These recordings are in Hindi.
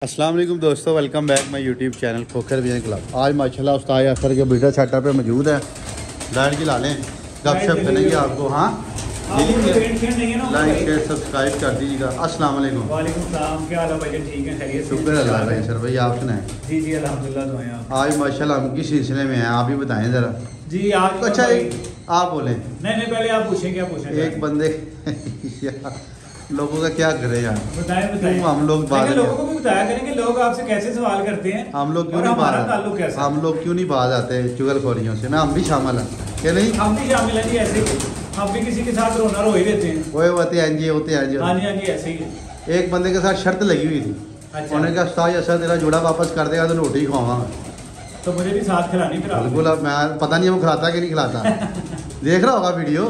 अस्सलाम वालेकुम दोस्तों, welcome back my YouTube channel Khokhar business club. आज माशाल्लाह उस्ताद असर के बीटा सेटअप पे मौजूद है। लाइट जला लें, गपशप करेंगे आपको। हाँ, लाइक शेयर सब्सक्राइब कर दीजिएगा। अस्सलाम वालेकुम। वालेकुम सलाम। क्या हाल है भाई? ठीक है, खैरियत से? शुक्र अल्लाह भाई। सर भाई आप सुनाएं? जी जी अल्हम्दुलिल्लाह, दुआएं आप। आज माशाल्लाह हम किस सिलसिले में हैं, आप ही बताएं ज़रा। जी आज अच्छा आप बोलें। नहीं पहले आप पूछें, क्या पूछें? एक बंदे लोगों का क्या करें यार, बताएं। हम लोग लोगों को भी बताया करेंगे लोग आपसे कैसे सवाल करते हैं, हम लोग क्यों नहीं बात आते चुगलखोरियों से ना। हम भी शामिल हैं क्या? नहीं, हम भी शामिल हैं जी। ऐसे हम भी किसी के साथ रोना रो ही देते हैं। वो होते हैं जी, होते हैं जी। हाँ जी ऐसे ही। एक बंदे के साथ शर्त लगी हुई थी। अच्छा। उन्होंने कहा उस्ताद असर तेरा जोड़ा वापस कर देगा तो रोटी खवाऊंगा। तो मुझे भी साथ खिलानी फिर। बिल्कुल। अब मैं पता नहीं वो खिलाता कि नहीं खिलाता देख रहा होगा वीडियो।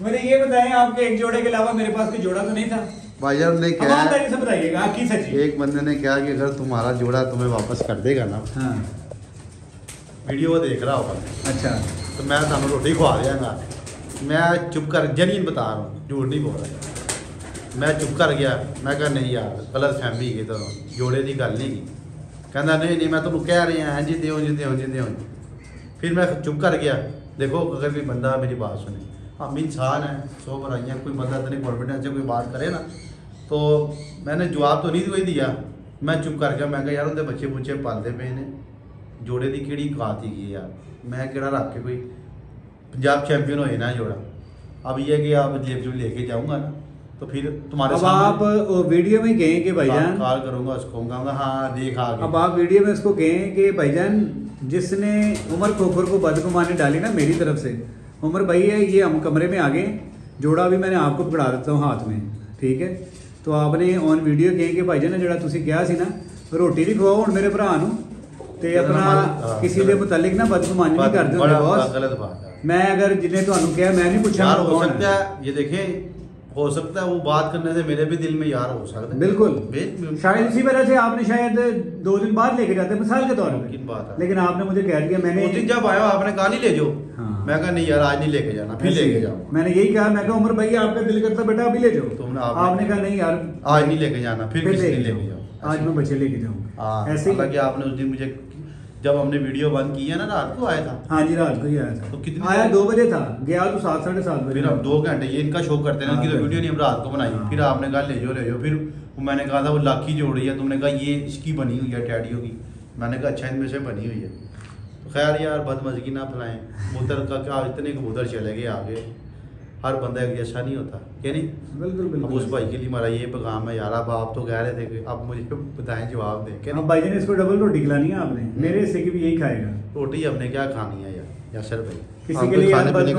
मुझे ये बताएं, आपके एक जोड़े के अलावा मेरे पास कोई जोड़ा तो नहीं था? भाईजान ने क्या से बताइएगा आपकी सच्ची। एक बंदे ने कहा कि अगर तुम्हारा जोड़ा तुम्हें वापस कर देगा ना। हाँ। वीडियो वो देख रहा होगा। अच्छा। तो मैं तुम्हें रोटी खवा देगा। मैं चुप कर, जेन्युइन बता रहा हूँ, झूठ नहीं बोल रहा। मैं चुप कर गया। मैं कहा नहीं यार, गलत फहमी की तो जोड़े की गल नहीं की। कहना नहीं मैं तुम्हें कह रही हैं जी दो जी। फिर मैं चुप कर गया। देखो अगर कोई बंदा मेरी बात सुने, हम इंसान हैं, 100 बुराइयाँ, कोई बंदा इतनी कॉन्फिडेंस से कोई बात करे ना, तो मैंने जवाब तो नहीं कोई दिया। मैं चुप कर गया। मैं कहा यार उनके बच्चे बुच्चे पालते पे ने, जोड़े की केड़ी बात ही यार। मैं केड़ा रख के कोई पंजाब चैंपियन होए ना जोड़ा। अब ये कि आप जेब लेके जाऊँगा ना, तो फिर तुम्हारे अब आप वीडियो में कहें कि भाईजान, कॉल करूँगा उसको, कहूँगा हाँ देख आ गया। अब आप वीडियो में उसको कहें कि भाईजान जिसने उमर खोखर को बदगुमानी डाली ना मेरी तरफ से, उमर भाई है ये, हम कमरे में आ गए, जोड़ा भी मैंने आपको पकड़ा देता हूँ हाथ में, ठीक है? तो आपने ऑन वीडियो कहें कि भाईजान जरा तुसी कहा सी ना रोटी भी खवाओ हुण मेरे भरा नूं, ते अपना किसी के मुतालिक ना बदगुमानी नहीं करदे हुंदे बॉस। गलत बात है। मैं अगर जिन्हें तुहानू कहा मैं नहीं पूछा। यार हो सकता है, ये देखें, हो सकता है वो बात करने से मेरे भी दिल में यार हो सकता है। बिल्कुल। शायद इसी वजह से आपने शायद 2 दिन बाद लेके जाते मिसाल के तौर पे, बात है। लेकिन आपने मुझे कह दिया, मैंने उस दिन जब आया आपने कहा नहीं ले जाओ। हाँ। मैं कहा नहीं यार आज नहीं लेके जाना, फिर लेके जाओ। मैंने यही कहा, मैं कहा उमर भाई आपका दिल करता बेटा अभी ले जाओ। तुमने आपने कहा नहीं यार आज नहीं लेके जाना, फिर किसी दिन लेके जाओ। आज मैं बच्चे लेके जाऊंगा। ऐसे ही आपने उस दिन मुझे, जब हमने वीडियो बंद की है ना, रात को आया था। हाँ जी रात को ही आया था। तो कितनी आया 2 बजे था, गया तो 7 साढ़े 7 बजे। फिर हम 2 घंटे ये इनका शो करते हैं, इनकी तो वीडियो नहीं हम रात को बनाई। फिर आपने कहा ले जाओ। फिर मैंने कहा था वो लाखी जोड़ रही है, तुमने कहा ये इसकी बनी हुई है टैडियो की। मैंने कहा अच्छा इनमें से बनी हुई है। तो खैर यार बदमज़गी ना फैलाएं। कबूतर का क्या, इतने कबूतर चले गए आगे। हर बंदा एक जैसा नहीं होता, क्या नहीं? बिल्कुल। अब उस भाई के लिए हमारा ये पैगाम है यार। अब आप तो कह रहे थे कि अब मुझे बताएं, जवाब दें। क्या भाई ने इसको डबल रोटी खिलानी है आपने, मेरे हिस्से की भी यही खाएगा। रोटी हमने क्या खानी है यार यासर भाई? किसी के लिए आपकी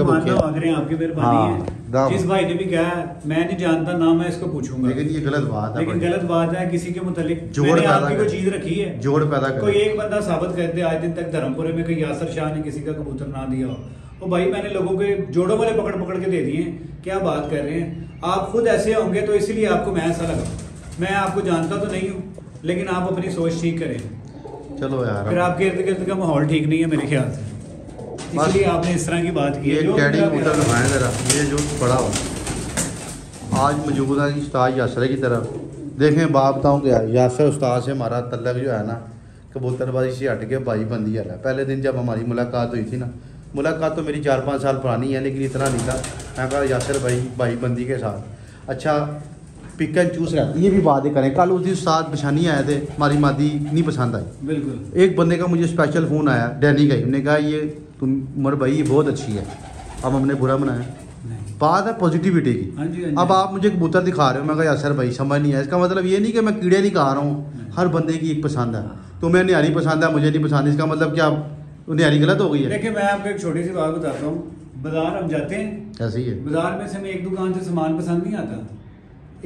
मेहरबानी है। जिस भाई ने भी कहा मैं नहीं जानता ना, मैं इसको पूछूंगा, लेकिन ये गलत बात है। लेकिन गलत बात है। किसी के मुतालिक मैंने आपकी कोई चीज रखी है, जोड़ पैदा कर। कोई एक बंदा साबित कर दे आज दिन तक धर्मपुरे में कोई यासर शाह ने किसी का कबूतर ना दिया हो। वो भाई मैंने लोगों के जोड़ों वाले पकड़ के दे दिए। क्या बात कर रहे हैं आप? खुद ऐसे होंगे तो इसलिए आपको मैं ऐसा लगा। मैं आपको जानता तो नहीं हूँ, लेकिन आप अपनी सोच ठीक करें। चलो यार, फिर आपके इर्द गिर्द का माहौल ठीक नहीं है मेरे ख्याल से, इसलिए आपने इस तरह की बात की। ये टैडी कबूतर दिखाएं जरा, ये जो बड़ा हो आज मौजूद है उस्ताद यासर की तरफ। देखें बाप बताऊँ क्या, यासर उस्ताद से हमारा तल्लक जो है ना, कबूतरबाजी से हट के भाई बंदी वाला। पहले दिन जब हमारी मुलाकात हुई थी ना, मुलाकात तो मेरी 4-5 साल पुरानी है, लेकिन इतना नहीं था। मैं कहा यासर भाई बंदी के साथ अच्छा पिक एंड चूज रहती है। ये भी बात ही करें, कल उस दिन साथ बछानी आए थे, हमारी मादी नहीं पसंद आई। बिल्कुल। एक बंदे का मुझे स्पेशल फ़ोन आया डैनी का ही, उन्होंने कहा ये तुम उमर भाई ये बहुत अच्छी है। अब हमने बुरा बनाया, बात है पॉजिटिविटी की। हाँ जी। अब आप मुझे कबूतर दिखा रहे हो, मैं कहा यासर भाई समझ नहीं है। इसका मतलब ये नहीं कि मैं कीड़े नहीं खा रहा हूँ। हर बंदे की एक पसंद है। तुम्हें न्यारी पसंद है, मुझे नहीं पसंद, इसका मतलब क्या न्यारी गलत हो गई है? देखिए मैं आपको एक छोटी सी बात बताता हूँ। बाजार हम जाते हैं, ऐसे ही है। बाजार में से हमें एक दुकान से सामान पसंद नहीं आता।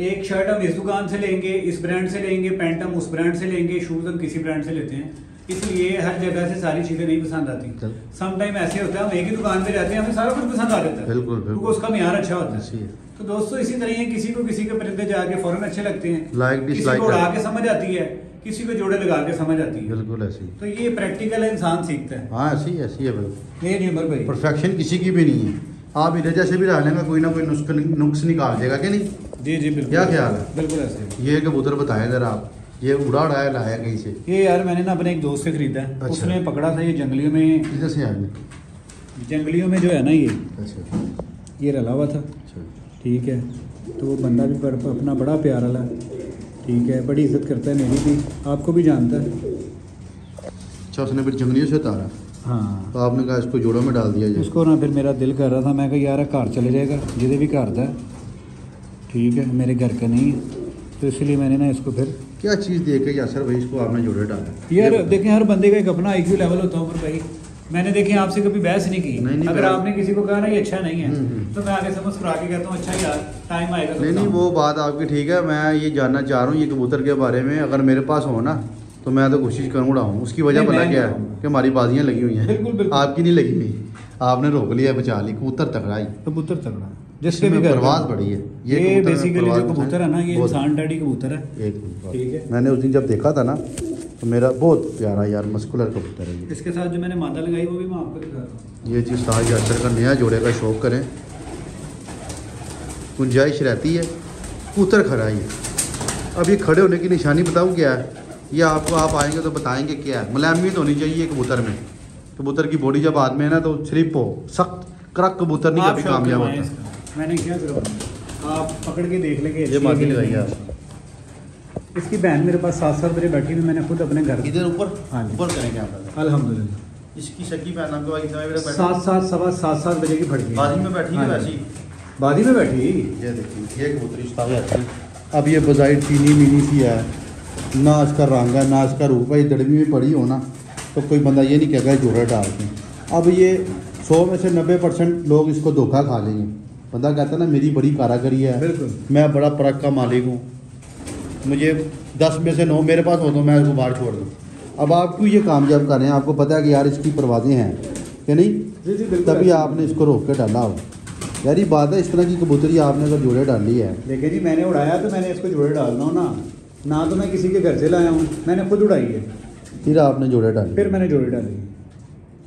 एक शर्ट हम इस दुकान से लेंगे, इस ब्रांड से लेंगे, पैंट हम उस ब्रांड से लेंगे, शूज हम किसी ब्रांड से लेते हैं। इसलिए हर जगह से सारी चीजें नहीं पसंद आती। सम टाइम ऐसे होता है हम एक ही दुकान पे जाते हैं, हमें सारा कुछ पसंद आ जाता है। बिल्कुल क्योंकि उसका म्यार अच्छा होता है। तो दोस्तों इसी तरह ही किसी को किसी के परिंदे जाके फौरन अच्छे लगते हैं, किसी को उड़ा के समझ आती है, किसी को जोड़े लगा के समझ आती है। बिल्कुल ऐसी। तो ये प्रैक्टिकल है, इंसान सीखता है। हाँ ऐसी है बिल्कुल। ये नहीं उमर भाई, परफेक्शन किसी की भी नहीं है। आप इधर जैसे भी रह लेंगे, कोई ना कोई नुक्स निकाल देगा, क्या नहीं? जी बिल्कुल। क्या ख्याल है? बिल्कुल ऐसे। ये कबूतर बताएं जरा आप, ये उड़ा लाया कहीं से? ये यार मैंने ना अपने एक दोस्त से खरीदा है। अच्छा। उसने पकड़ा था ये जंगलियों में। किधर से आया? जंगलियों में जो है ना ये अच्छा ये रला हुआ था। अच्छा। ठीक है, तो वो बंदा भी अपना बड़ा प्यार वाला, ठीक है, बड़ी इज्जत करता है मेरी भी, आपको भी जानता है। अच्छा, उसने फिर जंगलियों से उतारा? हाँ, तो आपने कहा इसको जोड़ों में डाल दिया जाए? उसको ना फिर मेरा दिल कर रहा था, मैं कहा यार घर चले जाएगा जिधे भी घर था, ठीक है, मेरे घर का नहीं है, तो इसलिए मैंने ना इसको फिर क्या चीज़ देख के यासर भाई इसको आपने जोड़े डाला? यार देखें, हर बंदे का एक अपना आईक्यू लेवल होता है ऊपर भाई। मैंने देखें आपसे कभी बहस नहीं की। नहीं, अगर आपने किसी को कहा ना ये अच्छा नहीं है, हम्म। तो मैं आगे समझ करा के कहता हूँ अच्छा यार टाइम आएगा तो नहीं बताऊँ। वो बात आपकी ठीक है। मैं ये जानना चाह रहा हूँ ये कबूतर के बारे में, अगर मेरे पास हो ना तो मैं तो कोशिश करूँगा उड़ाऊँ। उसकी वजह नहीं, पता मैं क्या नहीं है उड़ाऊंगा। कि हमारी बाजियाँ लगी हुई हैं। बिल्कुल, बिल्कुल। आपकी नहीं लगी हुई, आपने रोक लिया, बचा ली। कबूतर तगड़ा ही, कबूतर तगड़ा जिसके भी इसमें घर परवाज़ बड़ी है। ये कबूतर में बेसिकली जो परवाज़ कबूतर है ना, ये बहुत- इंसान डैडी कबूतर है। एक मिनट। ठीक है। मैंने उस दिन जब देखा था ना तो मेरा बहुत प्यारा यार मस्कुलर कबूतर है ये। इसके साथ जो मैंने मादा लगाई वो भी मैं आपको दिखा रहा हूँ। ये चीज़ साज यासर का नया जोड़े का शौक करें, गुंजाइश रहती है। कबूतर खड़ा ही है। अब ये खड़े होने की निशानी बताऊँ क्या है? ये आपको आप आएंगे तो बताएंगे क्या है। मुलायमियत होनी चाहिए कबूतर में। कबूतर की बॉडी जब हाथ में है ना तो स्लिप हो, सख्त करक कबूतर नहीं आप कभी शौक कामयाब करवाएं होता। इसका। मैंने क्या करवाया, आप पकड़ के देख लेंगे। ये मादी लगाइए आप। इसकी बहन मेरे पास 7 साल मेरे बैठी हुई, मैंने खुद अपने घर इधर ऊपर हाँ जी। ऊपर करेंगे आप। अल्हम्दुलिल्लाह इसकी शक्की पहना के बाद इतना मेरा 7 बजे की फट गई। बाजी में बैठी है हाँ वैसी। जी। बादी में बैठी। ये देखिए ये कबूतरी उस्ताद है। अब ये बजाय चीनी मीनी सी है, ना इसका रंग है ना इसका रूप है। ये दड़वी में पड़ी हो ना तो कोई बंदा ये नहीं कहेगा जोड़ा डाल के। अब ये 100 में से 90% लोग इसको धोखा खा लेंगे। बंदा कहता है ना मेरी बड़ी कारागरी है, बिल्कुल। मैं बड़ा परख का मालिक हूँ, मुझे 10 में से 9 मेरे पास हो तो मैं इसको बाहर छोड़ दूँ। अब आप क्यों ये कामयाब कर रहे हैं? आपको पता है कि यार इसकी परवाज़ें हैं कि नहीं, जी जी बिल्कुल। तभी आपने इसको रोक के डाला हो। यार ये बात है, इस तरह की कबूतरी आपने अगर जोड़े डाली है। देखिए जी, मैंने उड़ाया तो मैंने इसको जोड़े डालना हो ना तो मैं किसी के घर से लाया हूँ, मैंने खुद उड़ाई है, फिर आपने जोड़े डाले, फिर मैंने जोड़े डाली।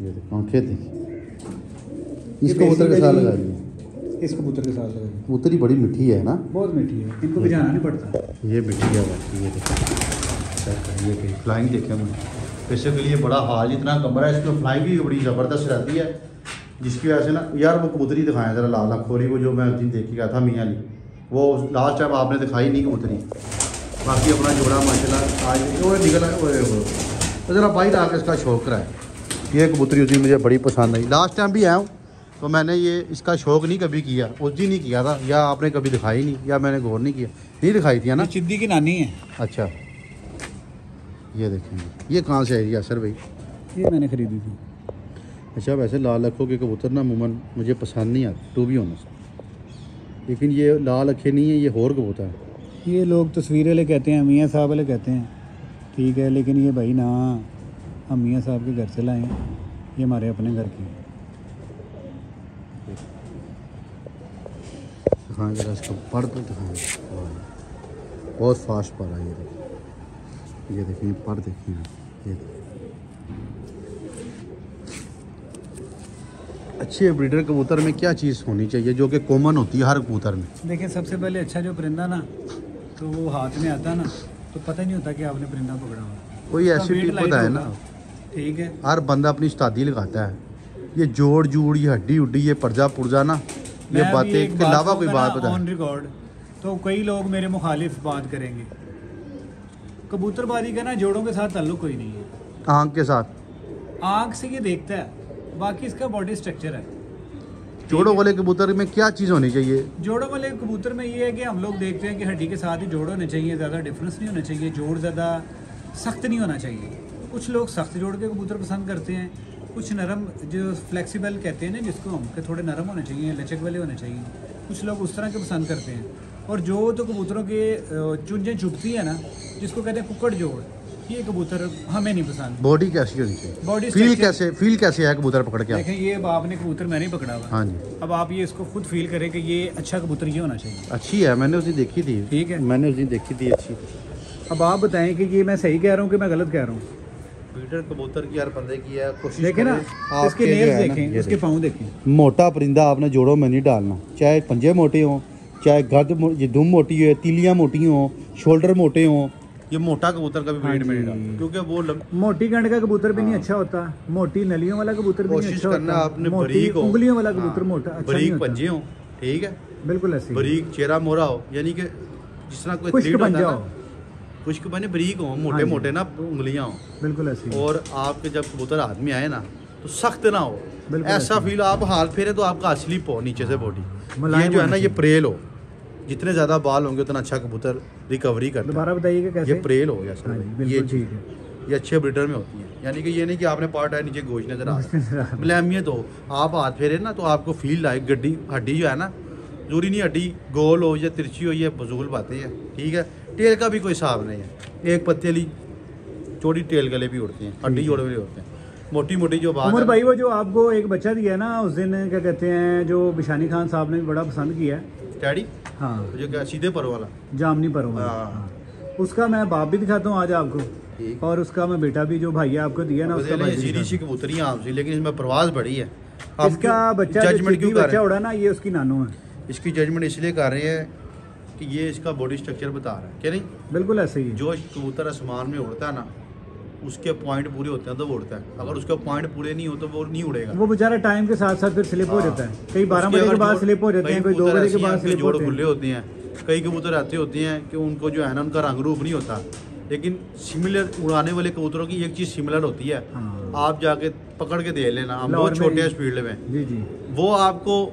ये देखो आंखें देखिए। ये इस कबूतर के साथ basically लगाइए। इस कबूतर के साथ लगाई। कबूतरी बड़ी मीठी है ना, बहुत मीठी है, इनको भिजाना नहीं पड़ता। ये मीठी है बाकी। ये देखो ये फ्लाइंग देखे मुझे बेसिकली ये बड़ा हाल इतना कमरा है, इसमें फ्लाइंग भी बड़ी ज़बरदस्त रहती है, जिसकी वजह से ना यार वो कबूतरी दिखाएं ज़रा लाल अखोरी, वो जो मैं उस दिन देख के गया था मियाँ ली, वो लास्ट टाइम आपने दिखाई नहीं कबूतरी। बाकी अपना जोड़ा माशाल्लाह आज वो निकला वो तो ज़रा बाहर आके इसका शौक कराए। ये कबूतरी उस दिन मुझे बड़ी पसंद आई। लास्ट टाइम भी आया हूँ तो मैंने ये इसका शौक़ नहीं कभी किया, उस दिन नहीं किया था, या आपने कभी दिखाई नहीं, या मैंने गौर नहीं किया, नहीं दिखाई थी है ना। ये चिद्दी की नानी है। अच्छा ये देखेंगे, ये कहाँ से आई यासर भाई? ये मैंने खरीदी थी। अच्छा वैसे लाल अखों के कबूतर ना अमूमन मुझे पसंद नहीं आते, टू भी होना, लेकिन ये लाल अखे नहीं है, ये होर कबूतर है। ये लोग तस्वीरें वाले कहते हैं, मियाँ साहब वाले कहते हैं, ठीक है, लेकिन ये भाई ना हम मियाँ साहब के घर से लाए हैं, ये हमारे अपने घर की। हाँ जरा इसका पढ़ तो दिखाएँ, बहुत फास्ट पढ़ रहा है। ये देखिए पढ़ देखिए, ये देखिए अच्छे ब्रीडर कबूतर में क्या चीज़ होनी चाहिए जो कि कॉमन होती है हर कबूतर में? देखिए सबसे पहले अच्छा जो परिंदा ना, तो वो हाथ में आता ना तो पता नहीं होता कि आपने परिंदा पकड़ा हुआ। कोई ऐसी weight टिप light बताए होगा, ना। ठीक है। हर बंदा अपनी उस्तादी लगाता है, ये जोड़ जूड़ ये हड्डी उड्डी ये पर्जा पुर्जा ना, ये मैं अभी बातें एक के अलावा बात कोई कहूँगा बात ना बताए। ऑन रिकॉर्ड, तो कई लोग मेरे मुखालिफ बात करेंगे। कबूतरबाजी का ना जोड़ों के साथ ताल्लुक कोई नहीं है। आँख के साथ आँख से ये देखता है, बाकी इसका बॉडी स्ट्रक्चर है। जोड़ों वाले कबूतर में क्या चीज़ होनी चाहिए? जोड़ों वाले कबूतर में ये है कि हम लोग देखते हैं कि हड्डी के साथ ही जोड़ होने चाहिए, ज़्यादा डिफरेंस नहीं होना चाहिए, जोड़ ज़्यादा सख्त नहीं होना चाहिए। कुछ लोग सख्त जोड़ के कबूतर पसंद करते हैं, कुछ नरम जो फ्लेक्सिबल कहते हैं ना जिसको हम, के थोड़े नरम होने चाहिए, लचक वाले होने चाहिए, कुछ लोग उस तरह के पसंद करते हैं। और जो तो कबूतरों के चुंझें चुभती है ना, जिसको कहते हैं कुक्कड़ जोड़, ये कबूतर हमें नहीं पसंद। बॉडी कैसी होनी चाहिए? बॉडी फील कैसे है कबूतर पकड़ के? देखें, ये अब आपने कबूतर मैंने पकड़ा हुआ, हाँ जी, अब आप ये इसको खुद फील करें कि ये अच्छा कबूतर ये होना चाहिए। अच्छी है, मैंने उस दिन देखी थी। ठीक है, मैंने उस दिन देखी थी अच्छी। अब आप बताएं कि ये मैं सही कह रहा हूँ कि मैं गलत कह रहा हूँ। ब्रीडर कबूतर की हर बंदे की है कोशिश। देखें ना, करें, इसके आपके जो नेल्स है ना, देखें, ये इसके पाँव देखें। मोटा परिंदा आपने जोड़ों में नहीं डालना, चाहे पंजे मोटे हों, चाहे गर्द दुम मोटी हो, तीलियाँ मोटी हों, शोल्डर मोटे हों, ये मोटा कबूतर का भी हाँ ब्रीड में जी। नहीं, क्योंकि वो मोटी गंड का कबूतर भी नहीं हाँ। अच्छा होता, मोटी नलियों वाला कबूतर भी नहीं कोशिश अच्छा करना होता, आपने मोटी बरीक हो, उंगलियों वाला कबूतर हाँ, मोटा अच्छा नहीं बरीक होता। पंजे हो, ठीक है, बिल्कुल ऐसे ही। बरीक चेहरा मोरा हो, यानी कि जिस तरह कोई खुश्क थ्रीड होता है पंजा ना, हो, खुश्क बने बरीक हो, हाँ मोटे जी। मोटे ना उंगलियां हो, बिल्कुल ऐसे ही। और आपके जब कबूतर हाथ में आए ना तो सख्त ना हो, बिल्कुल ऐसा ऐसे। फील आप हाथ फेरे तो आपका स्लिप हो नीचे से बॉडी, ये मुलायम जो है होना ना ये चाहिए। प्रेल हो, जितने ज़्यादा बाल होंगे उतना अच्छा कबूतर रिकवरी करता दोबारा बताइएगा है। कैसे? ये प्रेल हो जैसा, हाँ जी, ये बिल्कुल चीज़ ठीक है। ये अच्छे ब्रीडर में होती है, यानी कि ये नहीं कि आपने पार्ट है नीचे गोश्त नजर आ रहा है, मलैमियत हो, आप हाथ फेरे ना तो आपको फील आए, गड्डी हड्डी जो है ना, जरूरी नहीं हड्डी गोल हो या तिरछी हो, ये फजूल बातें हैं, ठीक है। टेल का भी कोई हिसाब नहीं है, एक पत्तेली चौड़ी टेल गले भी उड़ते हैं, हड्डी जोड़े भी उड़ते हैं, मोटी मोटी जो बात उमर है। भाई वो जो आपको एक बच्चा दिया ना उस दिन, क्या कहते हैं, जो बिशानी खान साहब ने भी बड़ा पसंद किया है। डैडी हाँ, जो क्या सीधे पर वाला, जामनी पर वाला। हाँ। हाँ। उसका मैं बाप भी दिखाता हूँ आज आपको, ठीक। और उसका मैं बेटा भी, जो भाई आपको दिया ना उसका भाई भी सीधी सी दिखाता कबूतरी आपसी, लेकिन इसमें प्रवास बड़ी है। हूँ। इसका बच्चा जो जजमेंट चिट्टी क्यों कर बच्चा रहे उड़ा ना, ये उसकी नानो है। हैं, इसकी जजमेंट इसलिए कर रहे हैं कि ये इसका बॉडी स्ट्रक्चर बता रहा है, क्या नहीं। बिल्कुल ऐसे ही है। जो कबूतर आसमान में उड़ता है ना, उसके पॉइंट पूरे होते हैं तो वो उड़ता है, अगर उसके पॉइंट पूरे नहीं हो तो वो नहीं उड़ेगा। वो बेचारा टाइम के साथ साथ फिर स्लिप हो हाँ। जाता है, कई 12 उसके बजे के अगर बाद जोड़- स्लिप हो जाते हैं, कोई 2 कबूतर बजे के ऐसे बाद हैं, स्लिप जोड़ होते खुले हैं। होते हैं, कई कबूतर ऐसे होते हैं कि उनको जो है ना उनका रंग रूप नहीं होता, लेकिन सिमिलर उड़ाने वाले कबूतरों की एक चीज़ सिमिलर होती है। हाँ। आप जाके पकड़ के देख लेना, हम लाहौर बहुत में छोटे हैं ही- स्पीड में, जी जी। वो आपको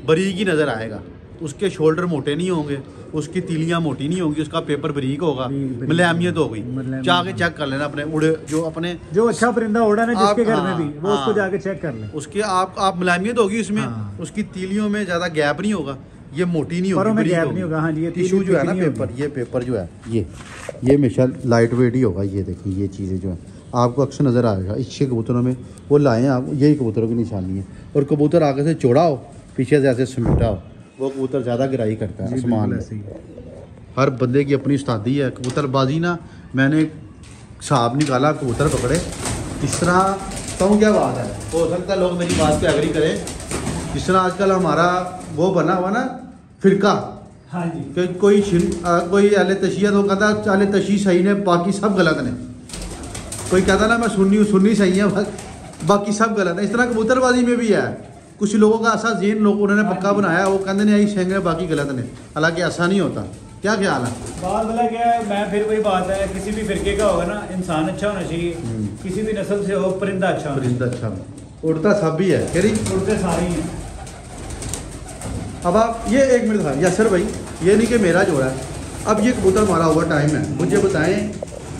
बरीक ही नज़र आएगा, उसके शोल्डर मोटे नहीं होंगे, उसकी तीलियां मोटी नहीं होंगी, उसका पेपर बरीक होगा, बरीक मलैमियत हो गई। मलैमियत, जाके हाँ। चेक कर लेना अपने उड़े जो अपने जो अच्छा परिंदा उड़ा ना जिसके घर में हाँ, भी, वो उसको हाँ। जाके चेक कर लें। उसके आप मलैमियत होगी उसमें, हाँ। उसकी तीलियों में ज़्यादा गैप नहीं होगा, ये मोटी नहीं होगी, परों में बरीक गैप होगी। नहीं होगा। हाँ जी, ये टिश्यू तीली जो है ना थिक नहीं पेपर, ये पेपर जो है ये हमेशा लाइट वेट ही होगा। ये देखिए ये चीज़ें जो है आपको अक्सर नज़र आएगा अच्छे कबूतरों में, वो लाएँ आप, यही कबूतरों की निशानी है। और कबूतर आगे से चौड़ा हो, पीछे से ऐसे समेटा हो, वो कबूतर ज़्यादा गिराई करता है जी, आसमान बिल्कुल में। ऐसे ही। हर बंदे की अपनी उस्तादी है। कबूतरबाजी ना, मैंने हिसाब निकाला, कबूतर पकड़े इस तरह, कहूँ क्या बात है, हो सकता है लोग मेरी बात पे एग्री करें। जिस तरह आजकल हमारा वो बना हुआ ना फिरका, हाँ जी। कि कोई अहले तशीयत वो कहता अहले तशी सही ने बाकी सब गलत ने, कोई कहता ना मैं सुन्नी सही है बाकी सब गलत है। इस तरह कबूतरबाजी में भी है, कुछ लोगों का ऐसा जेन लोग उन्होंने पक्का बनाया, वो कहते नहीं सही है बाकी गलत ने, हालांकि ऐसा नहीं होता। क्या ख्याल है? बात वाला क्या है, मैं फिर वही बात है, किसी भी फिरके का होगा ना, इंसान अच्छा होना चाहिए, किसी भी नस्ल से हो, परिंदा अच्छा होना परिंदा अच्छा उड़ता सब भी है, कह रही चाहिए। उड़ते सारे ही हैं। अब आप ये एक मिनट था यासर भाई, ये नहीं कि मेरा जोड़ा है, अब ये कबूतर मारा हुआ टाइम है, मुझे बताएं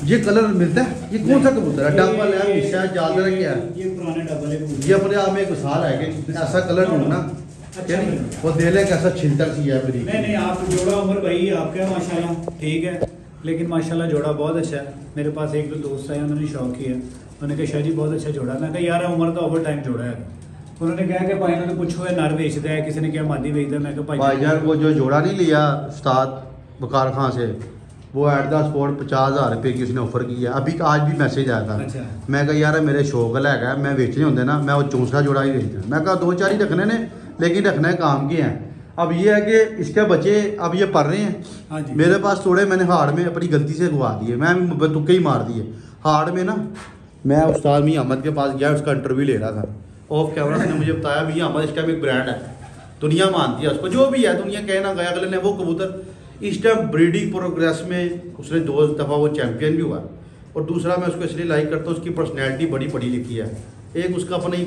ये कलर मिलता है, ये कौन सा कबूतर है? डबल है, मिश्रा है, जालर है, क्या है? ये पुराने डबल है। ये अपने आप में एक मिसाल है कि ऐसा कलर ढूंढना, क्या नहीं, वो दिल है कैसा छिलतर सी है मेरी। नहीं नहीं, आप जोड़ा उमर भाई आपका है माशाल्लाह, ठीक है, लेकिन माशाल्लाह जोड़ा बहुत अच्छा है। मेरे पास एक दो दोस्त आए, उन्होंने शौक किया, उन्होंने कहा शाह जी बहुत अच्छा जोड़ा। मैं कहा यार उमर का ओवर टाइम जोड़ा है। उन्होंने कहा कि भाई ने तो कुछ हुआ नर बेचता है, किसी ने क्या मादी बेचता है। मैं कहा भाईजान वो जो जोड़ा नहीं लिया उस्ताद बकार खां से, वो एट द स्पॉट 50,000 रुपये की उसने ऑफर की है। अभी आज भी मैसेज आया था। अच्छा। मैं कहा यार मेरे शौक है, मैं बेचने होंगे ना, मैं वो चौंसला जोड़ा ही बेचना। मैं कहा 2-4 ही रखने ने, लेकिन रखना है काम के हैं। अब ये है कि इसके बच्चे अब ये पढ़ रहे हैं। हाँ जी। मेरे पास थोड़े मैंने हार्ड में अपनी गलती से गवा दिए, मैं तुक्के ही मार दिए हार्ड में ना। मैं उस्ताद मियां अहमद के पास गया, उसका इंटरव्यू ले रहा था। ऑफ कैमरा उसने मुझे बताया मियां अहमद इस टाइम एक ब्रांड है, दुनिया मानती है उसको, जो भी है दुनिया कहना गया। अगले ने वो कबूतर इस टाइम ब्रीडिंग प्रोग्रेस में उसने 2 दफ़ा वो चैंपियन भी हुआ। और दूसरा मैं उसको इसलिए लाइक करता हूँ, उसकी पर्सनैलिटी बड़ी पढ़ी लिखी है। एक उसका अपनी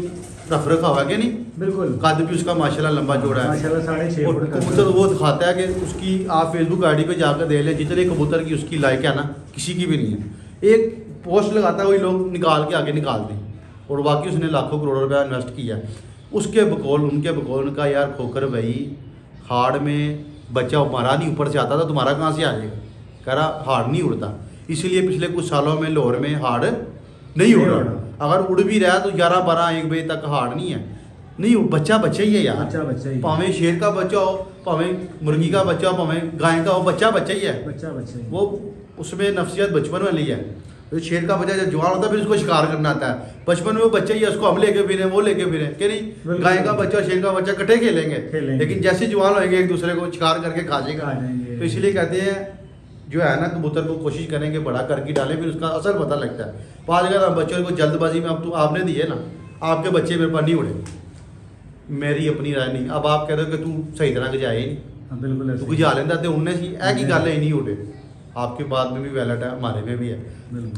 रख रखा हुआ है कि नहीं, बिल्कुल कद भी उसका माशाल्लाह लंबा जोड़ा है। माशाल्लाह 6.5 और फुट का कबूतर वो दिखाता है कि उसकी, आप फेसबुक आईडी पे जाकर देख लें, जितने कबूतर की उसकी लाइक है ना, किसी की भी नहीं है। एक पोस्ट लगाता है, वही लोग निकाल के आगे निकाल दें, और बाकी उसने लाखों करोड़ों रुपया इन्वेस्ट किया। उसके बकौल उनके बकौल उनका यार खोकर भाई हार्ड में बच्चा मारा नहीं ऊपर से आता था, तुम्हारा कहाँ से आ जाएगा? कह रहा हार्ड नहीं उड़ता, इसलिए पिछले कुछ सालों में लाहौर में हार्ड नहीं उड़ रहा। अगर उड़ भी रहा तो 11-12-1 बजे तक हार्ड नहीं है। नहीं, बच्चा ही है यार, बच्चा ही। भावें शेर का बच्चा हो, भावें मुर्गी का बच्चा हो, भावें गाय का हो, बच्चा ही है। बच्चा ही। वो उसमें नफ्सियत बचपन में ली है। तो शेर का बच्चा जब जवान होता है फिर उसको शिकार करना आता है, बचपन में वो बच्चा ही है, उसको हम लेके फिरें, वो लेके फिरें कि नहीं। गाय का बच्चा शेर का बच्चा इकट्ठे खेलेंगे, लेकिन जैसे जवान होंगे एक दूसरे को शिकार करके खा जाएगा। तो इसलिए कहते हैं जो है ना कबूतर को कोशिश करें कि बड़ा करके डालें, फिर उसका असर पता लगता है। पाँच अगर बच्चों को जल्दबाजी में अब तो आपने दिए ना, आपके बच्चे मेरे पास नहीं उड़े, मेरी अपनी राय नहीं। अब आप कह रहे हो कि तू सही तरह गजाए नहीं, बिल्कुल तू गजा लेंदा तो उनने सी ऐ की गल है नहीं उड़े। आपके बाद में भी वैलेट है, हमारे में भी है।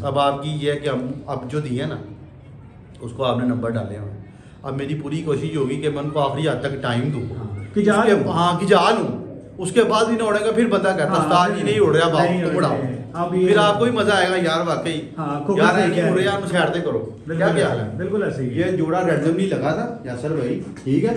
अब आपकी ये है कि हम अब जो दिए ना उसको आपने नंबर डाले हैं। अब मेरी पूरी कोशिश होगी कि मैं उनको आखिरी हद तक टाइम दूँ कि जा लूँ, उसके बाद भी ना उड़ेगा, फिर बंदा कहता उस्ताद जी नहीं उड़ रहा, बाप तो उड़ाओ, फिर आपको भी मजा आएगा यार वाकई यार नहीं उड़ रहा, साइड से करो। क्या ख्याल है? बिल्कुल ऐसे ही। ये जोड़ा रैंडमली लगा था यासर भाई, ठीक है,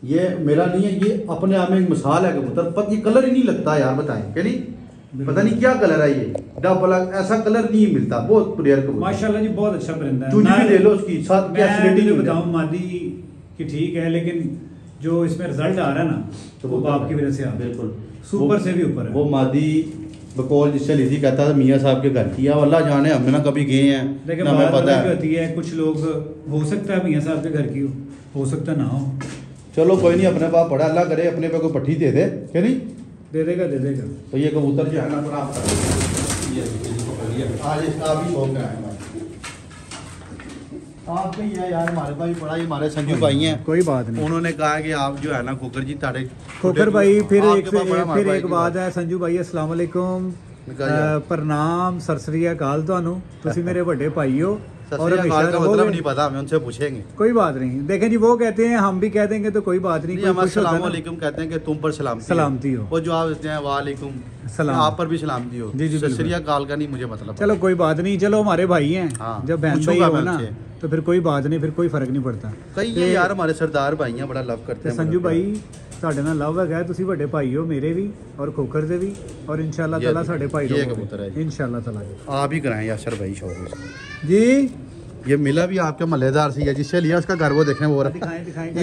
ये मेरा नहीं है, ये अपने आप में एक मिसाल है कबूतर। पर ये कलर ही नहीं लगता यार, बताएं कि नहीं, पता नहीं क्या कलर है ये, डबल ऐसा कलर नहीं मिलता, बहुत रेयर कबूतर माशाल्लाह जी, बहुत अच्छा परिंदा है। चूंजी भी ले लो उसकी साथ, क्या फैसिलिटी बताऊं मादी कि ठीक है, लेकिन जो इसमें रिजल्ट आ रहा है ना तो वो बाप की वजह से आ, बिल्कुल सुपर से भी ऊपर है। वो मादी बकौल जिससे ली थी, कहता था मियाँ साहब के घर की है, अल्लाह जाने हमें ना कभी गए हैं, लेकिन हमें पता है होती है कुछ लोग, हो सकता है मियाँ साहब के घर की हो सकता ना हो। चलो कोई नहीं, अपने पास पड़ा, अल्लाह करे अपने पे कोई पट्टी दे दे, क्या नहीं दे देगा तो ये कबूतर जो है ना प्राप्त आज इसका भी शौक है आपके ये यार, हमारे भाई बड़ा ही, हमारे संजू भाई हैं, कोई बात नहीं, उन्होंने कहा कि आप जो है ना खोकर जी ताड़े खोकर भाई, फिर एक बात है संजू भाई, अस्सलाम वालेकुम, प्रणाम सत श्री अकाल ਤੁਹਾਨੂੰ, ਤੁਸੀਂ ਮੇਰੇ ਵੱਡੇ भाई हो और मतलब नहीं पता, हमें उनसे पूछेंगे, कोई बात नहीं। देखें जी, वो कहते हैं हम भी कह देंगे तो कोई बात नहीं, हम अस्सलाम वालेकुम कहते हैं कि तुम पर सलामती हो, वो जवाब देते हैं वालेकुम सलाम, आप पर भी सलामती हो। जी जी, सत श्री अकाल का नहीं मुझे मतलब, चलो कोई बात नहीं, चलो हमारे भाई हैं, जब बहन भाई हो ना तो फिर कोई बात नहीं, फिर कोई फर्क नहीं पड़ता। कई यार हमारे सरदार भाई हैं, बड़ा लव करते हैं संजू भाई, ਸਾਡੇ ਨਾਲ ਲਵ ਹੈਗਾ, ਤੁਸੀਂ ਵੱਡੇ ਭਾਈ ਹੋ ਮੇਰੇ ਵੀ और खोखर ਦੇ ਵੀ, और इंशाल्लाह ताला ਸਾਡੇ ਭਾਈ ਰਹੋਗੇ इंशाल्लाह ताला। आप ही कराएं यासर भाई शौक जी। ये मिला भी आपके मल्लेदार से, जिससे लिया उसका घर वो देखें, वो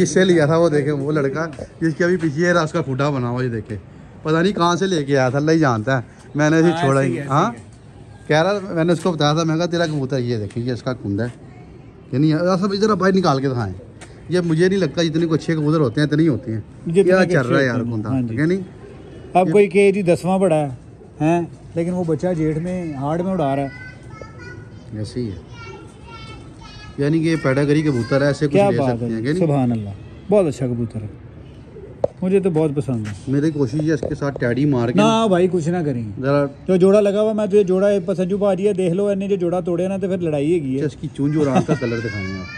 इससे लिया था, वो देखें वो लड़का जिसके अभी पीछे रहा उसका खुदा बना हुआ, ये देखे पता नहीं कहाँ से लेके आया था, अल्लाह ही जानता है। मैंने इसे छोड़ा ही, हाँ कह रहा, मैंने उसको बताया था, मैं कहा तेरा कबूतर ये देखिए, ये इसका खुंदा है कि नहीं, सब इधर भाई निकाल के दिखाएं। ये मुझे नहीं लगता जितने को अच्छे कबूतर होते हैं इतनी होती हैं, क्या चल रहा है यार खुंदा क्या नहीं। अब कोई के जी 10वां बड़ा है, लेकिन वो बच्चा जेठ में हार्ड में उड़ा रहा है, ऐसे ही है, यानी कि ये पैडागरी कबूतर है, ऐसे कुछ ले सकते हैं क्या नहीं। सुभान अल्लाह, बहुत अच्छा कबूतर है, मुझे तो बहुत पसंद है। मेरी कोशिश है इसके साथ टैडी मार के ना भाई कुछ ना करें, जरा जो जोड़ा लगा हुआ, मैं तो ये जोड़ा संजू भाजी है, देख लो, इन्हें जो जोड़ा तोड़े ना तो फिर लड़ाई है। इसकी चूंज और आँख का कलर दिखाएंगे आप,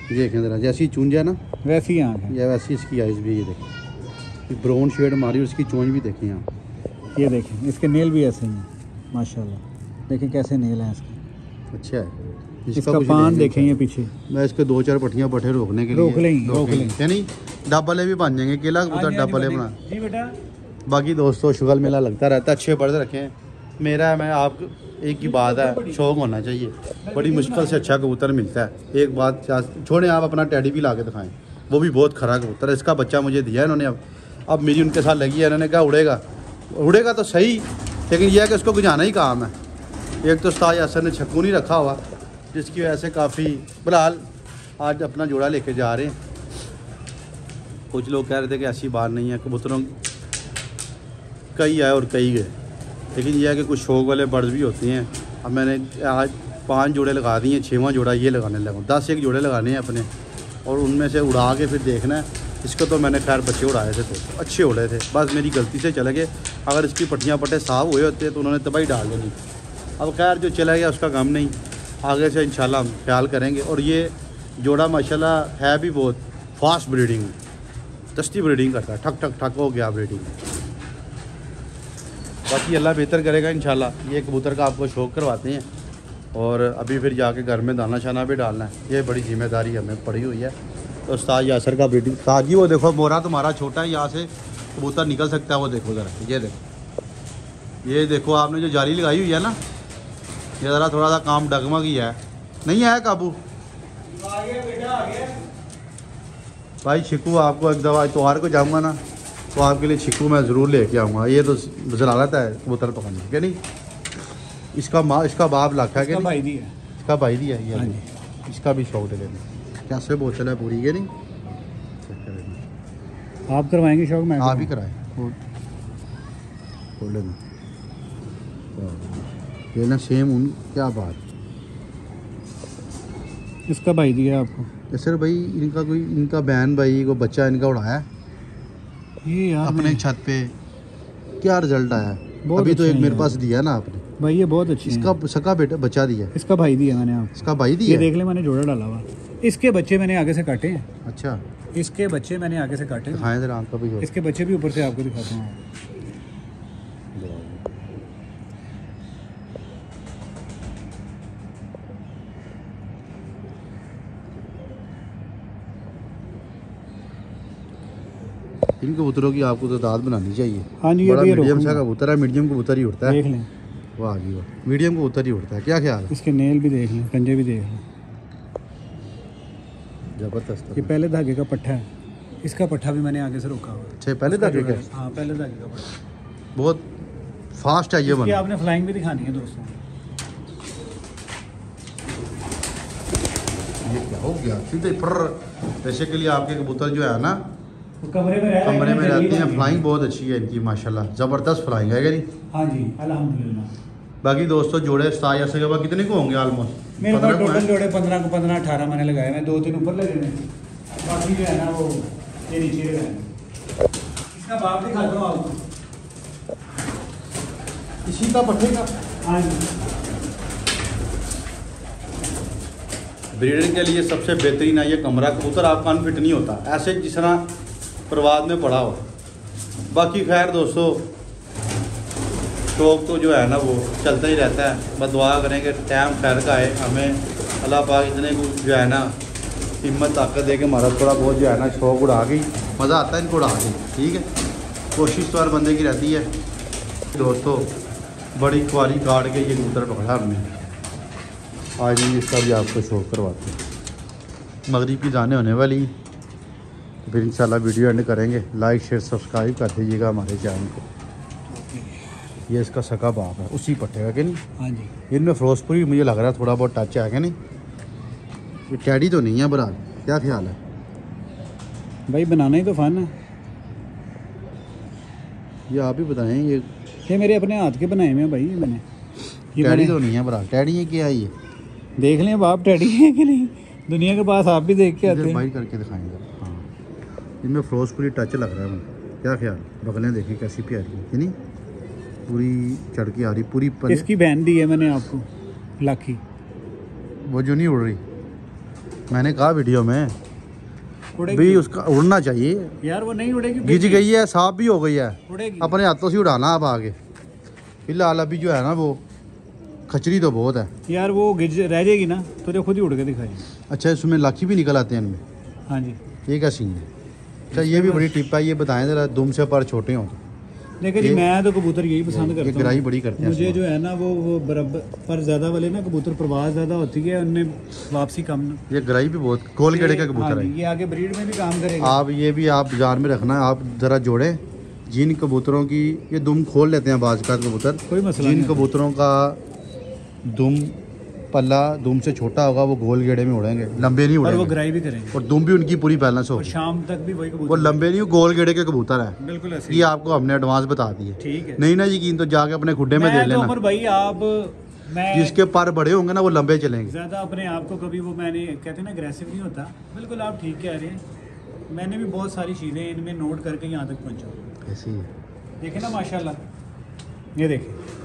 देखें जरा, जैसी चूंज है ना वैसी आँख है, या वैसी इसकी आइज़ भी, ये देखें ब्राउन शेड मारी, उसकी चूंज भी देखें आप, ये देखें इसके नेल भी ऐसे हैं माशाल्लाह, देखें कैसे नेल हैं इसके, अच्छा है। इसका पान देखें ये पीछे, मैं इसके 2-4 पट्टियाँ पट्टे रोकने के लिए रोक लें यानी डब्बले भी बन जाएंगे, केला कबूतर डब्बले बना जी बेटा। बाकी दोस्तों शुगल मेला लगता रहता है, अच्छे पर्दे रखें। मेरा मैं आप एक ही बात है, शौक होना चाहिए, बड़ी मुश्किल से अच्छा कबूतर मिलता है। एक बात छोड़ें, आप अपना टैडी भी ला के दिखाएँ, वो भी बहुत खरा कबूतर है, इसका बच्चा मुझे दिया इन्होंने, अब मेरी उनके साथ लगी है, इन्होंने कहा उड़ेगा तो सही, लेकिन यह है कि उसको गुजाना ही काम है। एक तो उस्ताद यासर ने छक्कू नहीं रखा हुआ, जिसकी वजह से काफ़ी, फिलहाल आज अपना जोड़ा लेके जा रहे हैं। कुछ लोग कह रहे थे कि ऐसी बात नहीं है, कबूतरों कई आए और कई गए, लेकिन यह है कि कुछ शौक वाले बर्ड्स भी होते हैं। अब मैंने आज 5 जोड़े लगा दिए, 6वां जोड़ा ये लगाने लगा, 10 जोड़े लगाने हैं अपने, और उनमें से उड़ा के फिर देखना है। इसको तो मैंने खैर बच्चे उड़ाए थे तो अच्छे उड़े थे, बस मेरी गलती से चले गए, अगर इसकी पट्टियाँ पट्टे साफ हुए होते तो उन्होंने तबाही डाल देनी। अब खैर जो चला गया उसका गम नहीं, आगे से इंशाल्लाह हम ख्याल करेंगे। और ये जोड़ा माशाल्लाह है भी बहुत फास्ट ब्रीडिंग, दस्ती ब्रीडिंग करता है, ठक ठक ठक हो गया ब्रीडिंग। बाकी अल्लाह बेहतर करेगा इंशाल्लाह। ये कबूतर का आपको शौक़ करवाते हैं, और अभी फिर जाके घर में दाना शाना भी डालना है, ये बड़ी जिम्मेदारी हमें पड़ी हुई है। तो उस्ताद यासर का ब्रीडिंग, उस्ताद जी वो देखो मोरा तुम्हारा छोटा है, यहाँ से कबूतर निकल सकता है, वो देखो ज़रा, ये देखो आपने जो जाली लगाई हुई है ना, ये ज़रा थोड़ा सा काम डगमग ही है, नहीं आया काबू। आ गया बेटा, आ गया भाई। छिकू आपको एक दवा इतवार को जाऊंगा ना तो आपके लिए छिकू मैं ज़रूर लेके आऊँगा। ये तो जलालत है कबूतर पकड़ने के नहीं। इसका बाप लाखा है, भाई दिया, इसका भाई दिया, ये इसका भी शौक दे लेना। कैसे बोतल है पूरी, ये नहीं आप करवाएंगे शौक में, आप ही कराएं, खोल लेना। ये ना सेम उन, क्या बात। इसका भाई दिया आपको सर भाई इनका बहन भाई को बच्चा इनका उड़ाया ये यार अपने छत पे, क्या रिजल्ट आया। अभी तो एक मेरे पास दिया ना आपने भाई, ये बहुत अच्छी इसका सका बेटा बच्चा दिया, इसका भाई दिया मैंने आपको। इसका भाई दिया, ये देख ले मैंने जोड़ा डाला हुआ। इसके बच्चे मैंने आगे से काटे हैं। अच्छा इसके बच्चे मैंने आगे से काटे हैं। दिखाएं जरा आंख का भी। इसके बच्चे भी ऊपर से आपको दिखाता हूँ। इन कबूतरों की आपको तो दाद बनानी चाहिए। हाँ जी, बड़ा अभी मीडियम सा कबूतर है, मीडियम कबूतर ही उड़ता है। देख लें, वाह जी वाह, मीडियम कबूतर ही उड़ता है। क्या ख्याल है? इसके नेल भी देख लें, पंजे भी देख लें। जबरदस्त। ये पहले धागे का पट्ठा है, इसका पट्ठा भी मैंने आगे से रोका हुआ। अच्छा पहले धागे का? हाँ पहले धागे का पट्ठा। बहुत फास्ट है ये बना। आपने फ्लाइंग भी दिखानी है दोस्तों। ये क्या हो गया सीधे फर। जैसे के लिए आपके कबूतर जो है ना कमरे में रहती हैं। फ्लाइंग बहुत अच्छी है इनकी माशाल्लाह, ज़बरदस्त फ्लाइंग है नहीं? हाँ जी अल्हम्दुलिल्लाह। बाकी दोस्तों जोड़े 27 के बाद कितने को होंगे ऑलमोस्ट? मेरे पास टोटल जोड़े 15 को 15 18 मैंने लगाए हैं। 2-3 ऊपर लगे हैं, बाकी जो है ना वो ये नीचे लगाए हैं। इसका बाप दिखाता हूँ आपको, इसी का पट्टे का। हाँ जी। ब्रीडर के लिए सबसे बेहतरीन है ये कमरा। कबूतर आपका अनफिट नहीं होता ऐसे जिस तरह प्रवाद में पड़ा हो। बाकी खैर दोस्तों शौक तो जो है ना वो चलता ही रहता है। बस दुआ करेंगे टाइम खैर का है, हमें अल्लाह पाक इतने को जो है ना हिम्मत ताकत दे के हमारा थोड़ा बहुत जो है ना शौक उड़ा गई। मज़ा आता है इनको उड़ा के, ठीक है। कोशिश तो हर बंदे की रहती है। दोस्तों बड़ी क्वारी काट के ये कबूतर पकड़ा हमने। आज नहीं इसका भी आपको शौक करवाते हैं। मगरिब की जाने होने वाली, फिर इंशाल्लाह वीडियो एंड करेंगे। लाइक शेयर सब्सक्राइब कर दीजिएगा हमारे चैनल को। ये इसका सका बाप है उसी पट्टे का, कि नहीं? हाँ जी। इनमें फिरोजपुरी मुझे लग रहा है थोड़ा बहुत टच है, कि नहीं? ये टैडी तो नहीं है बराबर, क्या ख्याल है भाई? बनाना ही तो फन है। ये आप ही बताएं। ये मेरे अपने हाथ के बनाए हुए हैं भाई। ये मैंने टैडी तो नहीं है बराबर, टैडी है क्या? ये देख लें बाप टैडी है कि नहीं, दुनिया के पास आप भी देख के आते हैं। बाइट करके दिखाएंगे। हाँ इनमें फिरोजपुरी टच लग रहा है मुझे, क्या ख्याल? बगलें देखिए कैसी प्यारी है, कि नहीं? पूरी चढ़ के आ रही पूरी। इसकी बहन दी है मैंने आपको, लाखी। वो जो नहीं उड़ रही, मैंने कहा वीडियो में उड़ेगी भी उसका उड़ना चाहिए यार। वो नहीं उड़ेगी, गिज गई है, साफ भी हो गई है, उड़ेगी। अपने हाथों से उड़ाना अब आगे। फिलहाल अभी जो है ना वो खचरी तो बहुत है यार। वो गिज रह जाएगी ना तो जो खुद ही उड़ के दिखाएगी। अच्छा इसमें लाठी भी निकल आते हैं इनमें? हाँ जी। ये क्या सीन है? अच्छा ये भी बड़ी टिप है, ये बताएं जरा। दुम से पर छोटे हों तो देखिए जी, मैं तो कबूतर यही पसंद ये करता हूँ। गिराई बड़ी करते हैं मुझे जो है ना वो बराबर पर ज़्यादा वाले ना कबूतर प्रवास ज़्यादा होती है, उनमें वापसी कम। ये गिराई भी बहुत गोल गेड़े का कबूतर है। ये आगे ब्रीड में भी काम करेगा। आप ये भी आप ध्यान में रखना, आप ज़रा जोड़ें जिन कबूतरों की ये दुम खोल लेते हैं बाज का कबूतर, कोई मसला जिन नहीं। कबूतरों का दुम पल्ला दुम से छोटा होगा वो गोल गेड़े में उड़ेंगे, लंबे नहीं और वो उड़ेंगे। ग्राई भी करेंगे और दुम भी उनकी पूरी बैलेंस हो। और शाम तक भी वही वो कबूतर। लंबे नहीं, गोल गेड़े के कबूतर है। बिल्कुल ऐसे ये आपको हमने एडवांस बता दी है। ठीक है। नहीं ना यकीन तो जाके अपने खुड्डे में दे मैं तो लेना। उमर भाई आप मैं जिसके पर बड़े होंगे ना वो लंबे चलेंगे। ज़्यादा अपने आप को कभी वो मैंने कहते हैं ना अग्रेसिव नहीं होता। बिल्कुल आप ठीक कह रहे हैं। मैंने भी बहुत सारी चीज़ें इनमें नोट करके यहाँ तक पहुँचा। ऐसे ही है। देखें ना माशाल्लाह, ये देखें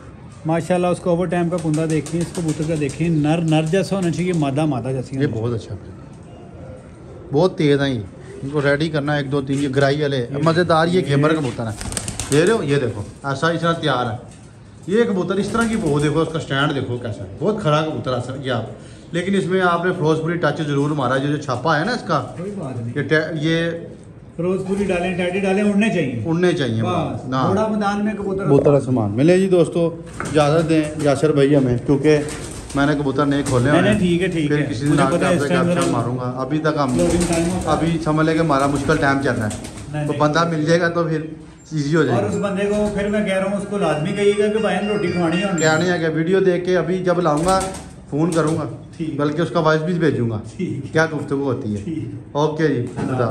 माशाल्लाह। उसका ओवर टाइम का कुंदा देखिए, इसको कबूतर का देखिए। नर जैसा होना चाहिए, मादा जैसी। ये बहुत अच्छा, बहुत तेज़ है ये। इनको रेडी करना 1 2 3। ये ग्राई वाले मज़ेदार ये घेमर कबूतर है। ये रहे हो, ये देखो ऐसा इस तरह तैयार है ये कबूतर। इस तरह की वो देखो, उसका स्टैंड देखो कैसा है, बहुत खड़ा कबूतर है ये आप। लेकिन इसमें आपने फिरोजपुरी टच ज़रूर मारा। जो छापा है ना इसका, कोई बात नहीं। ये फिरोजपुरी डालें, टैडी डालें, उड़ने चाहिए, उड़ने चाहिए ना। थोड़ा मैदान में कबूतर कबूतर सामान मिले जी। दोस्तों इजाज़त दें यासर भाई हमें, क्योंकि मैंने कबूतर नहीं खोले हुए हैं। ठीक है फिर किसी दिन आके आपसे गपशप मारूंगा। अभी तक हम अभी समझ लें कि हमारा मुश्किल टाइम चल रहा है, तो बंदा मिल जाएगा तो फिर ईजी हो और जाएगा। उस बंदे को फिर मैं कह रहा हूँ उसको लाजमी कहिएगा कि भाई रोटी खुआनी है। क्या नहीं है, वीडियो देख के अभी जब लाऊंगा फ़ोन करूंगा, बल्कि उसका वॉइस भी भेजूंगा क्या गुफ्तगू होती है। ओके जी, खुदा।